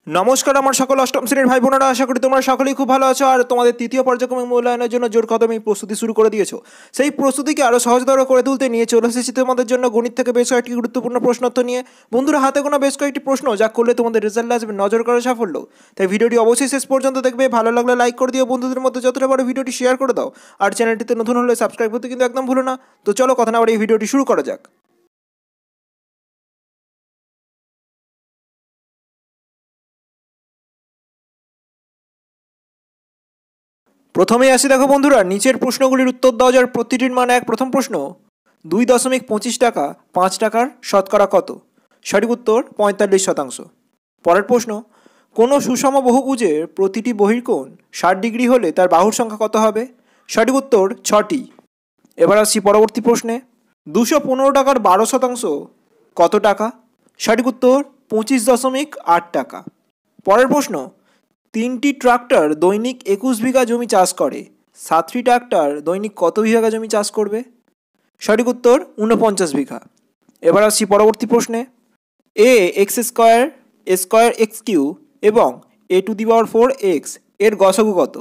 নমস্কার আমার সকল অষ্টম শ্রেণীর ভাই বোনেরা, আশা করি তোমরা সকলেই খুব ভালো আছো আর তোমাদের তৃতীয় পর্যায়ক্রমিক মূল্যায়নের জন্য জোর কদমে প্রস্তুতি শুরু করে দিয়েছো। সেই প্রস্তুতিকে আরও সহজতর করে তুলতে নিয়ে চলে এসেছি তোমাদের জন্য গণিত থেকে বেশ কয়েকটি গুরুত্বপূর্ণ প্রশ্নোত্তর নিয়ে। বন্ধুরা, হাতে গোনা বেশ কয়েকটি প্রশ্ন যা করলে তোমাদের রেজাল্ট আসবে নজর করা সাফল্য। তাই ভিডিওটি অবশ্যই শেষ পর্যন্ত দেখবে, ভালো লাগলে লাইক করে দিও, বন্ধুদের মধ্যে যতটা পারো ভিডিওটি শেয়ার করে দাও আর চ্যানেলটিতে নতুন হলে সাবস্ক্রাইব করতে কিন্তু একদম ভুলো না। তো চলো কথা না বলে এই ভিডিওটি শুরু করা যাক। প্রথমেই আসি, দেখো বন্ধুরা, নিচের প্রশ্নগুলির উত্তর দাও যার প্রতিটির মান এক। প্রথম প্রশ্ন, 2.25 টাকা 5 টাকার শতকরা কত? সঠিক উত্তর 45%। পরের প্রশ্ন, কোনো সুষম বহুভুজের প্রতিটি বহির্কোণ 60 ডিগ্রি হলে তার বাহুর সংখ্যা কত হবে? সঠিক উত্তর 6টি। এবার আসছি পরবর্তী প্রশ্নে, 215 টাকার 12% কত টাকা? সঠিক উত্তর 25.8 টাকা। পরের প্রশ্ন, 3টি ট্রাক্টর দৈনিক 21 বিঘা জমি চাষ করে, 7টি ট্রাক্টর দৈনিক কত বিঘা জমি চাষ করবে? সঠিক উত্তর 49 বিঘা। এবার আসছি পরবর্তী প্রশ্নে, a x square square x q এবং a⁴x এর গসাগু কত?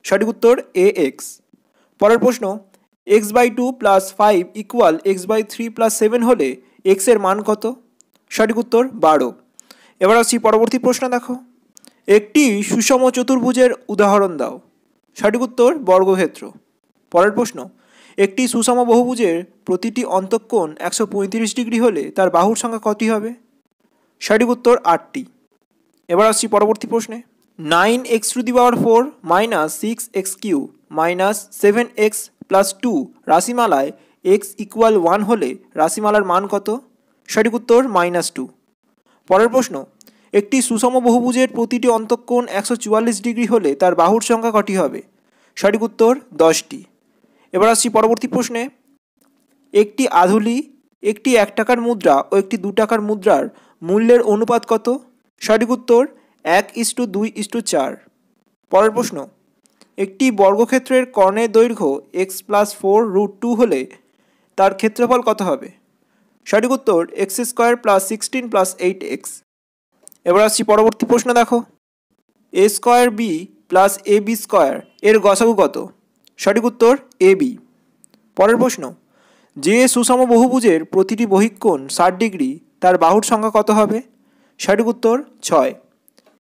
সঠিক উত্তর ax। পরের প্রশ্ন, x/2 + 5 = x/3 + 7 হলে x এর মান কত? সঠিক উত্তর 12। এবার আসছি পরবর্তী প্রশ্ন, দেখো, একটি সুষম চতুর্ভুজের উদাহরণ দাও। সঠিক উত্তর বর্গক্ষেত্র। পরের প্রশ্ন, একটি সুষম বহুভুজের প্রতিটি অন্তঃকোণ 135 ডিগ্রি হলে তার বাহুর সংখ্যা কটি হবে? সঠিক উত্তর 8টি। এবার আসছি পরবর্তী প্রশ্নে, 9x⁴ - 6x³ - 7x + 2 রাশিমালায় x = 1 হলে রাশিমালার মান কত? সঠিক উত্তর -2। পরের প্রশ্ন, একটি সুষম বহুভুজের প্রতিটি অন্তঃকোণ 144 ডিগ্রি হলে তার বাহুর সংখ্যা কটি হবে? সঠিক উত্তর 10টি। এবার আসছি পরবর্তী প্রশ্নে, একটি আধুলি, একটি 1 টাকার মুদ্রা ও একটি 2 টাকার মুদ্রার মূল্যের অনুপাত কত? সঠিক উত্তর 1:2:4। পরের প্রশ্ন, একটি বর্গক্ষেত্রের কর্ণের দৈর্ঘ্য x + 4√2 হলে তার ক্ষেত্রফল কত হবে? সঠিক উত্তর x² + 16 + 8x। এবার আসছি পরবর্তী প্রশ্ন, দেখো, a²b + ab² এর গসাগু কত? সঠিক উত্তর ab। পরের প্রশ্ন, যে সুষম বহুভুজের প্রতিটি বহিঃকোণ 60 ডিগ্রি তার বাহুর সংখ্যা কত হবে? সঠিক উত্তর 6।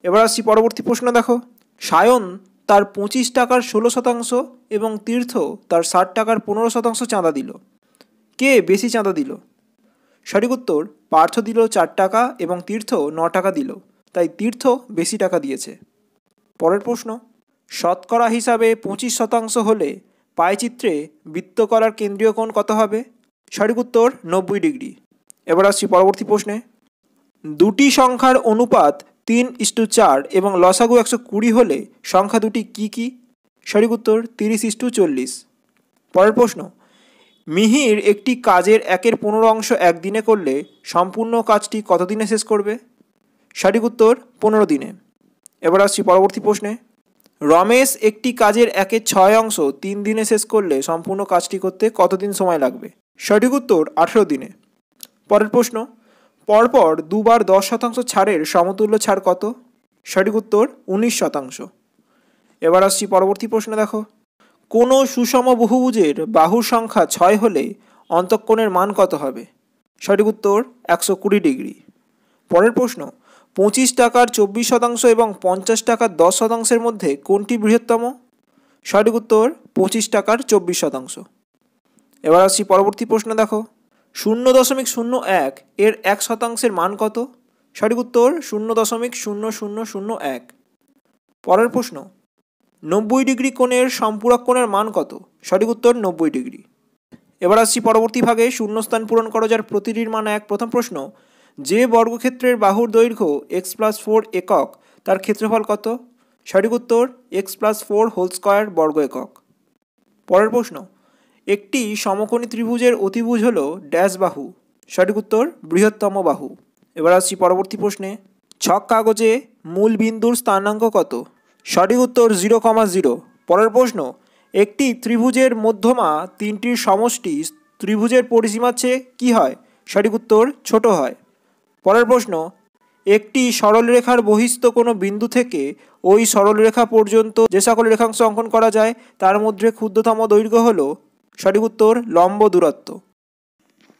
এবার আসছি পরবর্তী প্রশ্ন, দেখো, সায়ন তার 25 টাকার 16% এবং তীর্থ তার 60 টাকার 15% চাঁদা দিল। কে বেশি চাঁদা দিল? সঠিক উত্তর, পার্থ দিল 4 টাকা এবং তীর্থ 9 টাকা দিল, তাই তীর্থ বেশি টাকা দিয়েছে। পরের প্রশ্ন, শতকরা হিসাবে 25% হলে পায়চিত্রে বৃত্তকলার কেন্দ্রীয় কোণ কত হবে? সঠিক উত্তর 90 ডিগ্রি। এবার আসছি পরবর্তী প্রশ্নে, দুটি সংখ্যার অনুপাত 3:4 এবং লসাগু 120 হলে সংখ্যা দুটি কী কী? সঠিক উত্তর 30:40। পরের প্রশ্ন, মিহির একটি কাজের 1/15 একদিনে করলে সম্পূর্ণ কাজটি কত দিনে শেষ করবে? সঠিক উত্তর 15 দিনে। এবার আসছি পরবর্তী প্রশ্নে, রমেশ একটি কাজের 1/6 3 দিনে শেষ করলে সম্পূর্ণ কাজটি করতে কতদিন সময় লাগবে? সঠিক উত্তর 18 দিনে। পরের প্রশ্ন, পরপর দুবার 10% ছাড়ের সমতুল্য ছাড় কত? সঠিক উত্তর 19%। এবার আসছি পরবর্তী প্রশ্ন, দেখো, কোনো সুষম বহুভুজের বাহুর সংখ্যা 6 হলে অন্তঃকোণের মান কত হবে? সঠিক উত্তর 120 ডিগ্রি। পরের প্রশ্ন, 25 টাকার 24% এবং 50 টাকার 10%-এর মধ্যে কোনটি বৃহত্তম? সঠিক উত্তর 25 টাকার 24%। এবার আসছি পরবর্তী প্রশ্ন, দেখো, 0.01 এর 1% মান কত? সঠিক উত্তর 0.0001। পরের প্রশ্ন, 90 ডিগ্রি কোণের সম্পূরক কোণের মান কত? সঠিক উত্তর 90 ডিগ্রি। এবার আসছি পরবর্তী ভাগে, শূন্যস্থান পূরণ করো যার প্রতিটির মান এক। প্রথম প্রশ্ন, যে বর্গক্ষেত্রের বাহুর দৈর্ঘ্য x + 4 একক তার ক্ষেত্রফল কত? সঠিক উত্তর x + 4² বর্গ একক। পরের প্রশ্ন, একটি সমকোণী ত্রিভুজের অতিভুজ হল ড্যাশ বাহু। সঠিক উত্তর বৃহত্তম বাহু। এবার আসছি পরবর্তী প্রশ্নে, ছক কাগজে মূল বিন্দুর স্থানাঙ্ক কত? সঠিক উত্তর 0,0। পরের প্রশ্ন, একটি ত্রিভুজের মধ্যমা তিনটির সমষ্টি ত্রিভুজের পরিসীমার চেয়ে কী হয়? সঠিক উত্তর ছোট হয়। পরের প্রশ্ন, একটি সরলরেখার বহিস্থ কোনো বিন্দু থেকে ওই সরলরেখা পর্যন্ত যে সকল রেখাংশ অঙ্কন করা যায় তার মধ্যে ক্ষুদ্রতম দৈর্ঘ্য হল সঠিক উত্তর লম্ব দূরত্ব।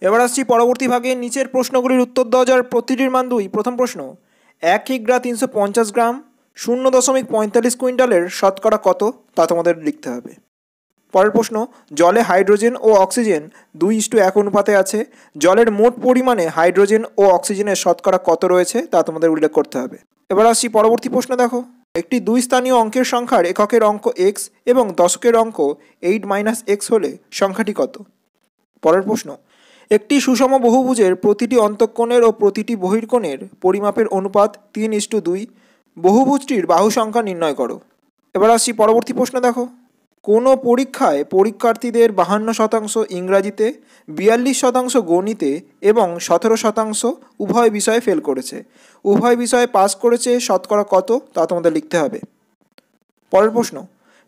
এবার আসছি পরবর্তী ভাগে নিচের প্রশ্নগুলির উত্তর দেওয়া যার প্রতিটির মান 2। প্রথম প্রশ্ন, 1 কিগ্রা 350 গ্রাম 0.45 কুইন্টালের শতকরা কত তা তোমাদের লিখতে হবে। পরের প্রশ্ন, জলে হাইড্রোজেন ও অক্সিজেন 2:1 অনুপাতে আছে, জলের মোট পরিমাণে হাইড্রোজেন ও অক্সিজেনের শতকরা কত রয়েছে তা তোমাদের উল্লেখ করতে হবে। এবার আসছি পরবর্তী প্রশ্ন, দেখো একটি 2 স্থানীয় অঙ্কের সংখ্যার এককের অঙ্ক x এবং দশকের অঙ্ক 8 - x হলে সংখ্যাটি কত। পরের প্রশ্ন, একটি সুষম বহুভুজের প্রতিটি অন্তঃকোণের ও প্রতিটি বহির্কোণের পরিমাপের অনুপাত 3:2, বহুভুজটির বাহু সংখ্যা নির্ণয় করো। এবার আসছি পরবর্তী প্রশ্ন, দেখো কোনো পরীক্ষায় পরীক্ষার্থীদের 52% ইংরাজিতে, 42% গণিতে এবং 17% উভয় বিষয়ে ফেল করেছে, উভয় বিষয়ে পাস করেছে শতকরা কত তা তোমাদের লিখতে হবে। পরের প্রশ্ন,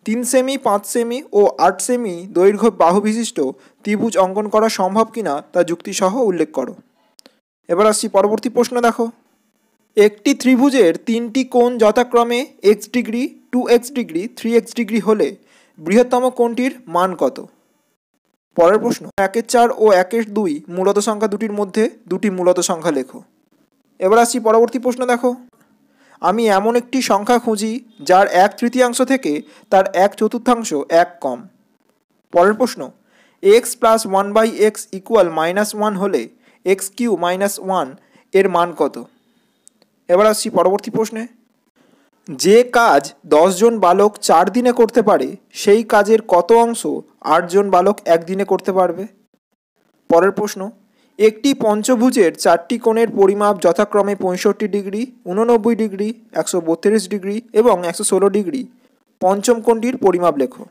3 সেমি, 5 সেমি ও 8 সেমি দৈর্ঘ্য বাহু বিশিষ্ট ত্রিভুজ অঙ্কন করা সম্ভব কিনা তা যুক্তিসহ উল্লেখ করো। এবার আসছি পরবর্তী প্রশ্ন, দেখো একটি ত্রিভুজের 3টি কোণ যথাক্রমে x degree, 2x degree, 3x degree হলে বৃহত্তম কোণটির মান কত। পরের প্রশ্ন, 1/4 ও 1/2 মূলত সংখ্যা দুটির মধ্যে দুটি মূলত সংখ্যা লেখো। এবার আসছি পরবর্তী প্রশ্ন, দেখো আমি এমন একটি সংখ্যা খুঁজি যার 1/3 থেকে তার 1/4 এক কম। পরের প্রশ্ন, x + 1/x = -1 হলে x³ - 1 এর মান কত। এবার আসছি পরবর্তী প্রশ্নে, যে কাজ 10 জন বালক 4 দিনে করতে পারে সেই কাজের কত অংশ 8 জন বালক একদিনে করতে পারবে। পরের প্রশ্ন, একটি পঞ্চভুজের 4টি কোণের পরিমাপ যথাক্রমে 65 ডিগ্রি, 89 ডিগ্রি, 132 ডিগ্রি এবং 116 ডিগ্রি, পঞ্চম কোণটির পরিমাপ লেখো।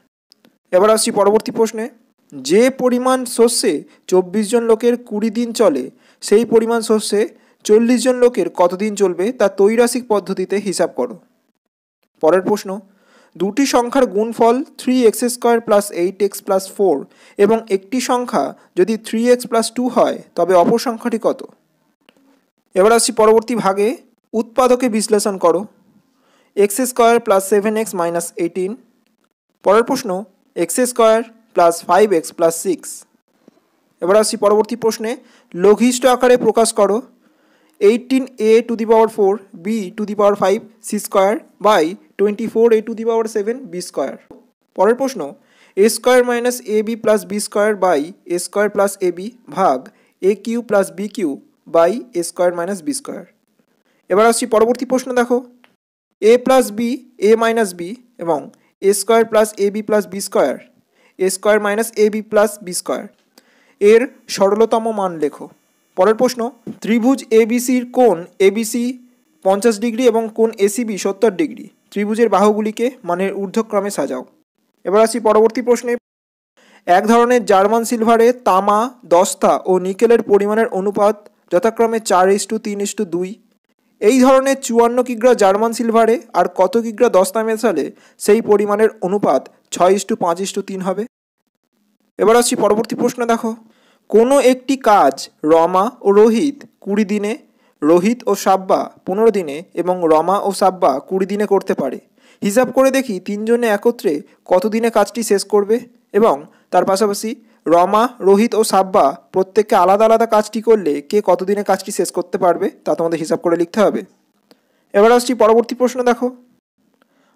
এবার আসছি পরবর্তী প্রশ্নে, যে পরিমাণ শস্যে 24 জন লোকের 20 দিন চলে সেই পরিমাণ শস্যে 40 জন লোকের কতদিন চলবে তা ত্রৈরাশিক পদ্ধতিতে হিসাব করো। পরের প্রশ্ন, দুটি সংখ্যার গুণফল 3x² + 8x + 4 এবং একটি সংখ্যা যদি 3x + 2 হয় তবে অপর সংখ্যাটি কত। এবার আসছি পরবর্তী ভাগে, উৎপাদকে বিশ্লেষণ করো। x² + 7x - 18। পরের প্রশ্ন, x² + 5x + 6। এবার আসছি পরবর্তী প্রশ্নে, লঘিষ্ঠ আকারে প্রকাশ করো। 18a⁴ b⁵ c² / 24a⁷ b²। পরের প্রশ্ন, a² - ab + b² / a² + ab ভাগ aq + bq / a² - b²। এবার আসছি পরবর্তী প্রশ্ন, দেখো a + b a - b এবং a² + ab + b², a² - ab + b² এর সরলতম মান লেখো। পরের প্রশ্ন, ত্রিভুজ ABCর কোণ ABC 50 ডিগ্রি এবং কোণ ACB 70 ডিগ্রি, ত্রিভুজের বাহুগুলিকে মানের ঊর্ধ্বক্রমে সাজাও। এবার আসছি পরবর্তী প্রশ্নে, এক ধরনের জার্মান সিলভারে তামা, দস্তা ও নিকেলের পরিমাণের অনুপাত যথাক্রমে 4:3:2। এই ধরনের 54 কিগ্রা জার্মান সিলভারে আর কত কিগ্রা দস্তা মেশালে সেই পরিমাণের অনুপাত 6:5:3 হবে। এবার আসছি পরবর্তী প্রশ্ন, দেখো কোনো একটি কাজ রমা ও রোহিত 20 দিনে, রোহিত ও সাব্বা 15 দিনে এবং রমা ও সাব্বা 20 দিনে করতে পারে। হিসাব করে দেখি তিনজনে একত্রে কত দিনে কাজটি শেষ করবে এবং তার পাশাপাশি রমা, রোহিত ও সাব্বা প্রত্যেককে আলাদা আলাদা কাজটি করলে কে কত দিনে কাজটি শেষ করতে পারবে তা তোমাদের হিসাব করে লিখতে হবে। এবার আসছি পরবর্তী প্রশ্ন, দেখো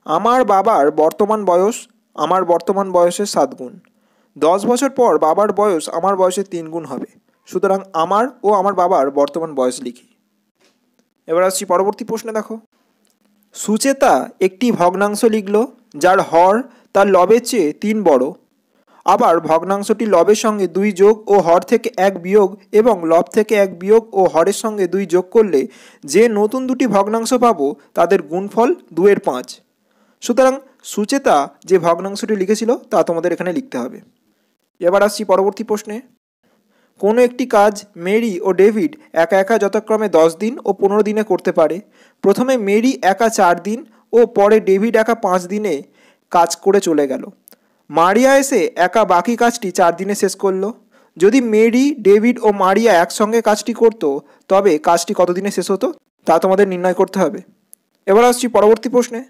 আমার বাবার বর্তমান বয়স আমার বর্তমান বয়সের 7 গুণ। 10 বছর পর বাবার বয়স আমার বয়সের 3 গুণ হবে, সুতরাং আমার ও আমার বাবার বর্তমান বয়স লিখি। এবার আসছি পরবর্তী প্রশ্নে, দেখো সুচেতা একটি ভগ্নাংশ লিখল যার হর তার লবের চেয়ে 3 বড়। আবার ভগ্নাংশটি লবের সঙ্গে 2 যোগ ও হর থেকে 1 বিয়োগ এবং লব থেকে 1 বিয়োগ ও হরের সঙ্গে 2 যোগ করলে যে নতুন দুটি ভগ্নাংশ পাবো তাদের গুণফল 2/5। সুতরাং সুচেতা যে ভগ্নাংশটি লিখেছিল তা তোমাদের এখানে লিখতে হবে। এবার আসছি পরবর্তী প্রশ্নে, কোনো একটি কাজ মেরি ও ডেভিড একা একা যথাক্রমে 10 দিন ও 15 দিনে করতে পারে। প্রথমে মেরি একা 4 দিন ও পরে ডেভিড একা 5 দিনে কাজ করে চলে গেল। মারিয়া এসে একা বাকি কাজটি 4 দিনে শেষ করলো। যদি মেরি, ডেভিড ও মারিয়া একসঙ্গে কাজটি করত তবে কাজটি কতদিনে শেষ হতো তা তোমাদের নির্ণয় করতে হবে। এবার আসছি পরবর্তী প্রশ্নে।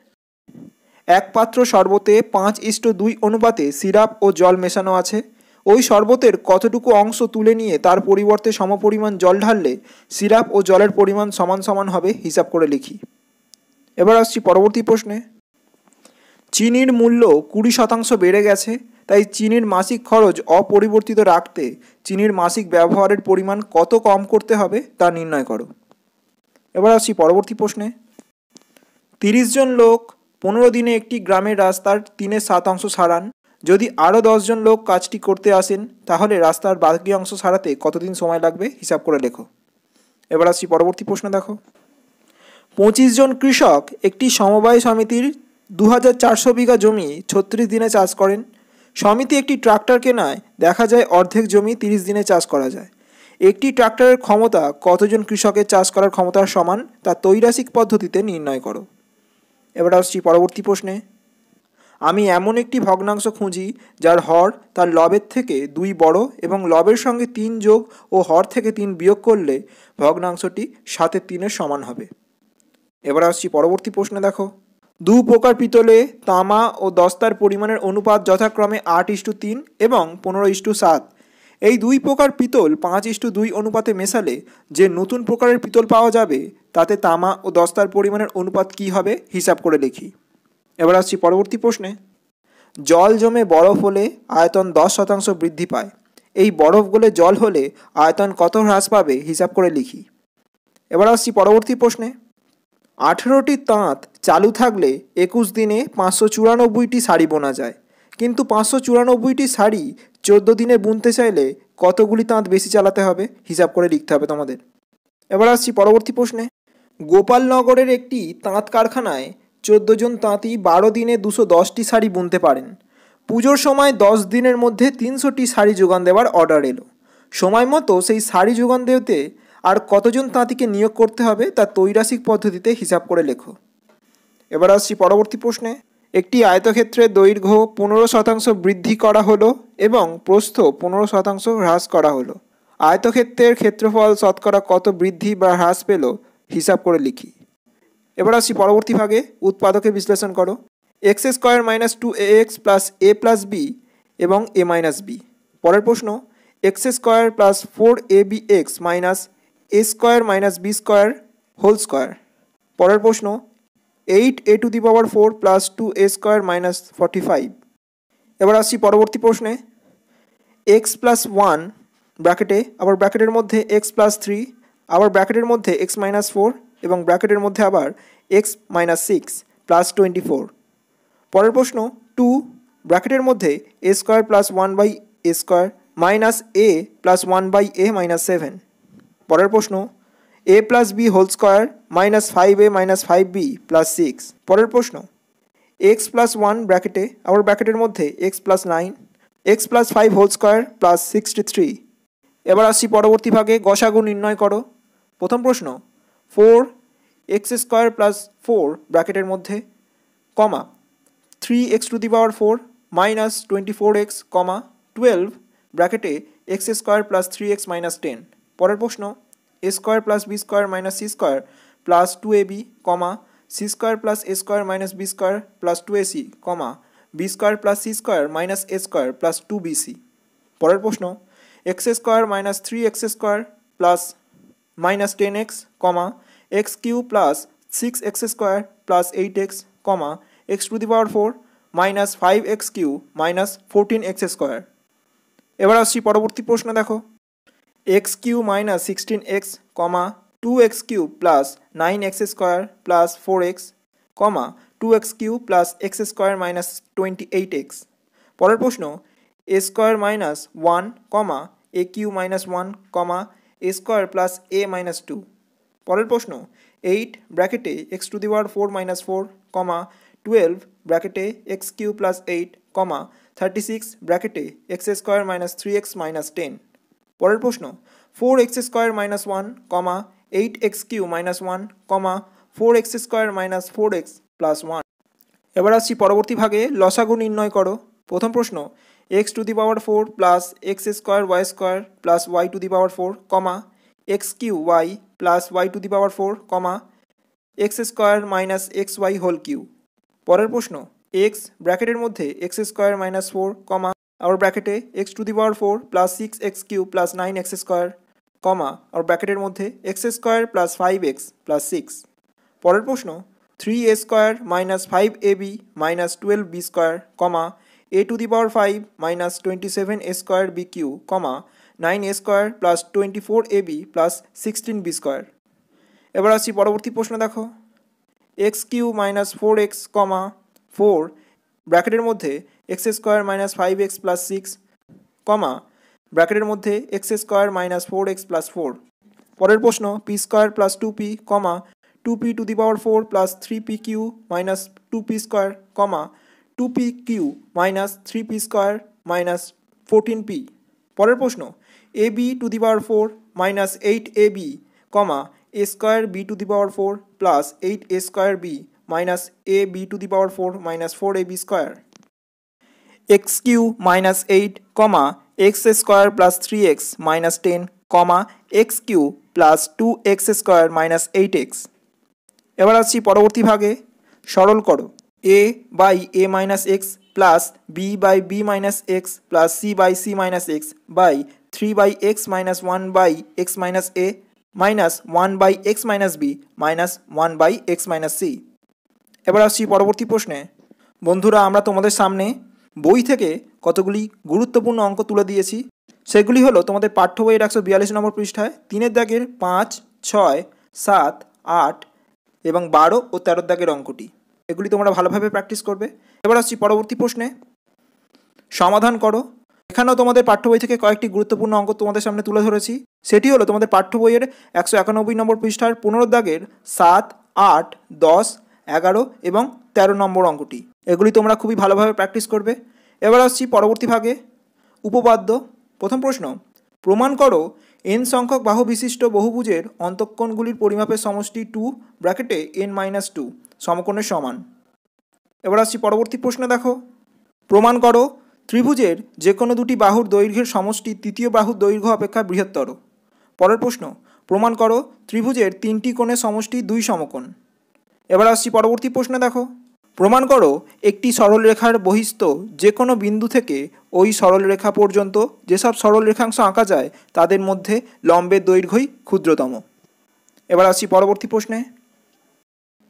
এক পাত্র শরবতে 5:2 অনুপাতে সিরাপ ও জল মেশানো আছে। ওই শরবতের কতটুকু অংশ তুলে নিয়ে তার পরিবর্তে সমপরিমাণ জল ঢাললে সিরাপ ও জলের পরিমাণ সমান সমান হবে, হিসাব করে লিখি। এবার আসছি পরবর্তী প্রশ্নে। চিনির মূল্য 20% বেড়ে গেছে, তাই চিনির মাসিক খরচ অপরিবর্তিত রাখতে চিনির মাসিক ব্যবহারের পরিমাণ কত কম করতে হবে তা নির্ণয় করো। এবার আসছি পরবর্তী প্রশ্নে। 30 জন লোক 15 দিনে একটি গ্রামের রাস্তার 3/7 সারান। যদি আরও 10 জন লোক কাজটি করতে আসেন তাহলে রাস্তার বাকি অংশ সারাতে কতদিন সময় লাগবে, হিসাব করে লেখো। এবার আসছি পরবর্তী প্রশ্ন দেখো। 25 জন কৃষক একটি সমবায় সমিতির 2400 বিঘা জমি 36 দিনে চাষ করেন। সমিতি একটি ট্রাক্টর কেনায় দেখা যায় অর্ধেক জমি 30 দিনে চাষ করা যায়। একটি ট্রাক্টরের ক্ষমতা কতজন কৃষকের চাষ করার ক্ষমতার সমান তা ত্রৈরাসিক পদ্ধতিতে নির্ণয় করো। এবার আসছি পরবর্তী প্রশ্নে। আমি এমন একটি ভগ্নাংশ খুঁজি যার হর তার লবের থেকে 2 বড় এবং লবের সঙ্গে 3 যোগ ও হর থেকে 3 বিয়োগ করলে ভগ্নাংশটি 7/3 সমান হবে। এবার আসছি পরবর্তী প্রশ্নে দেখো। 2 প্রকার পিতলে তামা ও দস্তার পরিমাণের অনুপাত যথাক্রমে 8:3 এবং 15:7। এই 2 প্রকার পিতল 5:2 অনুপাতে মেশালে যে নতুন প্রকারের পিতল পাওয়া যাবে তাতে তামা ও দস্তার পরিমাণের অনুপাত কী হবে, হিসাব করে লিখি। এবার আসছি পরবর্তী প্রশ্নে। জল জমে বরফ হলে আয়তন 10% বৃদ্ধি পায়। এই বরফ গলে জল হলে আয়তন কত হ্রাস পাবে, হিসাব করে লিখি। এবার আসছি পরবর্তী প্রশ্নে। 18টি তাঁত চালু থাকলে 21 দিনে 594টি শাড়ি বোনা যায়, কিন্তু 594টি শাড়ি 14 দিনে বুনতে চাইলে কতগুলি তাঁত বেশি চালাতে হবে, হিসাব করে লিখতে হবে তোমাদের। এবার আসছি পরবর্তী প্রশ্নে। গোপালনগরের একটি তাঁত কারখানায় 14 জন তাঁতি 12 দিনে 210টি শাড়ি বুনতে পারেন। পুজোর সময় 10 দিনের মধ্যে 300টি শাড়ি যোগান দেওয়ার অর্ডার এলো। সময় মতো সেই শাড়ি যোগান দিতে আর কতজন তাঁতিকে নিয়োগ করতে হবে তা ত্রৈরাসিক পদ্ধতিতে হিসাব করে লেখো। এবার আসছি পরবর্তী প্রশ্নে। একটি আয়তক্ষেত্রের দৈর্ঘ্য 15% বৃদ্ধি করা হলো এবং প্রস্থ 15% হ্রাস করা হলো। আয়তক্ষেত্রের ক্ষেত্রফল শতকরা কত বৃদ্ধি বা হ্রাস পেল, হিসাব করে লিখি। এবার আসছি পরবর্তী ভাগে। উৎপাদকে বিশ্লেষণ করো। x² - 2ax + a + b এবং a - b। পরের প্রশ্ন। x² + 4abx - a² - b² whole square. পরের প্রশ্ন। 8a⁴ + 2a² - 45। এবার আসছি পরবর্তী প্রশ্নে। x + 1 ব্র্যাকেটে আবার ব্র্যাকেটের মধ্যে x + 3 আবার ব্র্যাকেটের মধ্যে x - 4 এবং ব্র্যাকেটের মধ্যে আবার x - 6 + 24। পরের প্রশ্ন। 2 ব্র্যাকেটের মধ্যে a² + 1/a² - a + 1/a - 7। পরের প্রশ্ন। a + b whole square -5a - 5b + 6। পরের প্রশ্ন। x + 1 ব্র্যাকেটে আবার ব্র্যাকেটের মধ্যে x + 9 x + 5 হোল স্কোয়ার + 63। এবার আসছি পরবর্তী ভাগে। গসাগু নির্ণয় করো। প্রথম প্রশ্ন। 4x² + 4 ব্র্যাকেটের মধ্যে কমা 3x⁴ - 24x, 12 ব্র্যাকেটে x² + 3x - 10। পরের প্রশ্ন। a² + b² - c² + 2ab, c² + a² - b² + 2ac, b² + c² - a² + 2bc। পরের প্রশ্ন। x² - 3x² + -10x, x³ + 6x² + 8x, x⁴ -5x³ - 14x²। এবার আসছি পরবর্তী প্রশ্ন দেখো। x³ - 16x, 2x³ + 9x² + 4x, 2x³ + x² - 28x। পরের প্রশ্ন। a² - 1, aq - 1, a² + a - 2। পরের প্রশ্ন। 8 ব্র্যাকেটে x⁴ - 4, 12 ব্র্যাকেটে x³ + 8, 36 ব্র্যাকেটে x² - 3x - 10। পরের প্রশ্ন। 4x² - 1, 8x³ - 1, 4x² - 4x + 1। এবার আসছি পরবর্তী ভাগে। লসাগু নির্ণয় করো। প্রথম প্রশ্ন। x to the power 4 plus x square y square plus y to the power 4 comma x cube y plus y to the power 4 comma x square minus x y whole cube. পরের প্রশ্ন x ব্র্যাকেটের মধ্যে x square minus 4 comma আবার ব্র্যাকেটে x to the power 4 plus 6x q plus 9x square comma আবার ব্র্যাকেটের মধ্যে x square plus 5x plus 6। পরের প্রশ্ন 3a square minus 5ab minus 12b square comma a to the power 5 minus 27a square b cube comma 9a square plus 24ab plus 16b square. এবার আসছি পরবর্তী প্রশ্ন দেখো এক্স কিউ মাইনাস 4x কমা 4 ব্র্যাকেটের মধ্যে x square minus 5x plus 6 কমা ব্র্যাকেটের মধ্যে x square minus 4x plus 4। পরের প্রশ্ন p square plus 2p comma 2p to the power 4 plus 3p q minus 2p square comma 2p q minus 3p square minus 14p। পরের প্রশ্ন a b to the power 4 minus 8ab comma a square b to the power 4 plus 8a square b minus a b to the power 4 minus 4ab square. X q minus 8 comma x square plus 3x minus 10 comma x q plus 2x square minus 8x। এবার আসছি পরবর্তী ভাগে সরল করো a by a minus x plus b by b minus x plus c by c minus x by 3 by x minus 1 by x minus a minus 1 by x minus b minus 1 by x minus c. এবার আসছি পরবর্তী প্রশ্নে। বন্ধুরা আমরা তোমাদের সামনে বই থেকে কতগুলি গুরুত্বপূর্ণ অঙ্ক তুলে দিয়েছি, সেগুলি হলো তোমাদের পাঠ্য বইয়ের 142 নম্বর পৃষ্ঠায় 3-এর দাগের 5, 6, 7, 8 এবং 12 ও 13-এর দাগের অঙ্কটি। এগুলি তোমরা ভালোভাবে প্র্যাকটিস করবে। এবার আসছি পরবর্তী প্রশ্নে, সমাধান করো। এখানেও তোমাদের পাঠ্য বই থেকে কয়েকটি গুরুত্বপূর্ণ অঙ্ক তোমাদের সামনে তুলে ধরেছি। সেটি হলো তোমাদের পাঠ্য বইয়ের 191 নম্বর পৃষ্ঠার 15 দাগের 7, 8, 10, 11 এবং 13 নম্বর অঙ্কটি। এগুলি তোমরা খুবই ভালোভাবে প্র্যাকটিস করবে। এবার আসছি পরবর্তী ভাগে উপপাদ্য। প্রথম প্রশ্ন, প্রমাণ করো n সংখ্যক বাহু বিশিষ্ট বহুভুজের অন্তঃকোণগুলির পরিমাপের সমষ্টি 2 ব্র্যাকেটে n-2 সমকোণের সমান। এবার আসছি পরবর্তী প্রশ্ন দেখো, প্রমাণ করো ত্রিভুজের যে কোনো দুটি বাহুর দৈর্ঘ্যের সমষ্টি তৃতীয় বাহুর দৈর্ঘ্য অপেক্ষা বৃহত্তর। পরের প্রশ্ন, প্রমাণ করো ত্রিভুজের 3টি কোণের সমষ্টি 2 সমকোণ। এবার আসছি পরবর্তী প্রশ্ন দেখো, প্রমাণ করো একটি সরলরেখার বহিস্থ যে কোনো বিন্দু থেকে ওই সরলরেখা পর্যন্ত যেসব সরল রেখাংশ আঁকা যায় তাদের মধ্যে লম্বের দৈর্ঘ্যই ক্ষুদ্রতম। এবার আসছি পরবর্তী প্রশ্নে,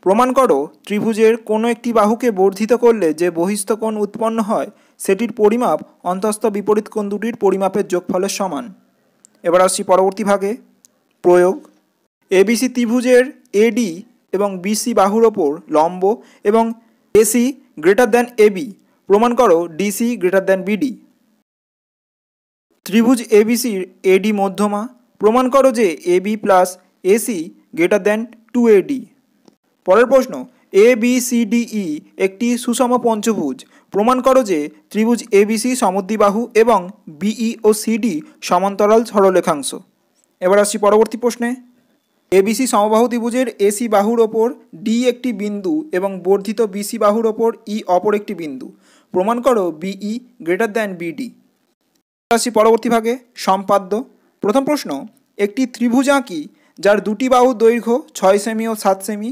প্রমাণ করো ত্রিভুজের কোনো একটি বাহুকে বর্ধিত করলে যে বহিস্থ কোণ উৎপন্ন হয় সেটির পরিমাপ অন্তঃস্থ বিপরীত কোণ দুটির পরিমাপের যোগফলের সমান। এবার আসছি পরবর্তী ভাগে প্রয়োগ। এবিসি ত্রিভুজের এডি এবং বিসি বাহুর ওপর লম্ব এবং এসি গ্রেটার দ্যান এবি, প্রমাণ করো ডিসি গ্রেটার দ্যান বিডি। ত্রিভুজ এবিসির এডি মধ্যমা, প্রমাণ করো যে AB plus AC greater than 2AD। পরের প্রশ্ন, ABCDE একটি সুষম পঞ্চভুজ, প্রমাণ করো যে ত্রিভুজ এবিসি সমদ্বিবাহু এবং বিই ও সিডি সমান্তরাল সরলরেখাংশ। এবার আসছি পরবর্তী প্রশ্নে, এবিসি সমবাহু ত্রিভুজের এসি বাহুর ওপর ডি একটি বিন্দু এবং বর্ধিত বিসি বাহুর ওপর ই অপর একটি বিন্দু, প্রমাণ করো বিই গ্রেটার দ্যান বিডি। আসছি পরবর্তী ভাগে সম্পাদ্য। প্রথম প্রশ্ন, একটি ত্রিভুজ আঁকি যার দুটি বাহুর দৈর্ঘ্য 6 সেমি ও 7 সেমি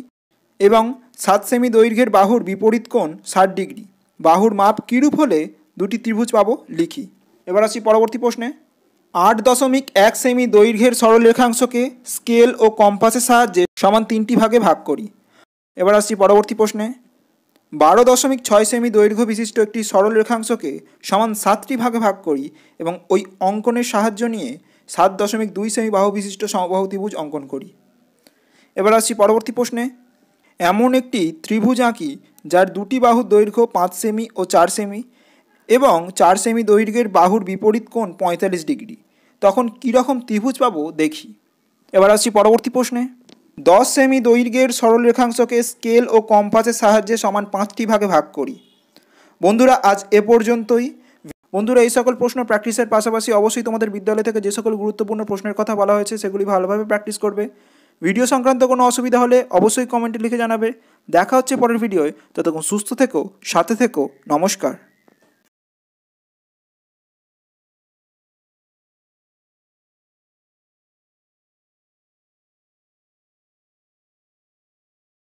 এবং 7 সেমি দৈর্ঘ্যের বাহুর বিপরীত কোণ 60 ডিগ্রি। বাহুর মাপ কীরূপ হলে দুটি ত্রিভুজ পাবো লিখি। এবার আসছি পরবর্তী প্রশ্নে, 8.1 সেমি দৈর্ঘ্যের সরলরেখাংশকে স্কেল ও কম্পাসের সাহায্যে সমান 3টি ভাগে ভাগ করি। এবার আসছি পরবর্তী প্রশ্নে, 12.6 সেমি দৈর্ঘ্য বিশিষ্ট একটি সরলরেখাংশকে সমান 7টি ভাগে ভাগ করি এবং ওই অঙ্কনের সাহায্য নিয়ে 7.2 সেমি বাহু বিশিষ্ট সমবাহু ত্রিভুজ অঙ্কন করি। এবার আসছি পরবর্তী প্রশ্নে, এমন একটি ত্রিভুজ আঁকি যার দুটি বাহুর দৈর্ঘ্য 5 সেমি ও 4 সেমি এবং 4 সেমি দৈর্ঘ্যের বাহুর বিপরীত কোণ 45 ডিগ্রি, তখন কীরকম ত্রিভুজ পাবো দেখি। এবার আসছি পরবর্তী প্রশ্নে, 10 সেমি দৈর্ঘ্যের সরলরেখাংশকে স্কেল ও কম্পাসের সাহায্যে সমান 5টি ভাগে ভাগ করি। বন্ধুরা আজ এ পর্যন্তই। বন্ধুরা এই সকল প্রশ্ন প্র্যাকটিসের পাশাপাশি অবশ্যই তোমাদের বিদ্যালয় থেকে যে সকল গুরুত্বপূর্ণ প্রশ্নের কথা বলা হয়েছে সেগুলি ভালোভাবে প্র্যাকটিস করবে। ভিডিও সংক্রান্ত কোনো অসুবিধা হলে অবশ্যই কমেন্টে লিখে জানাবে। দেখা হচ্ছে পরের ভিডিওয়, ততক্ষণ সুস্থ থেকো, সাথে থেকো, নমস্কার।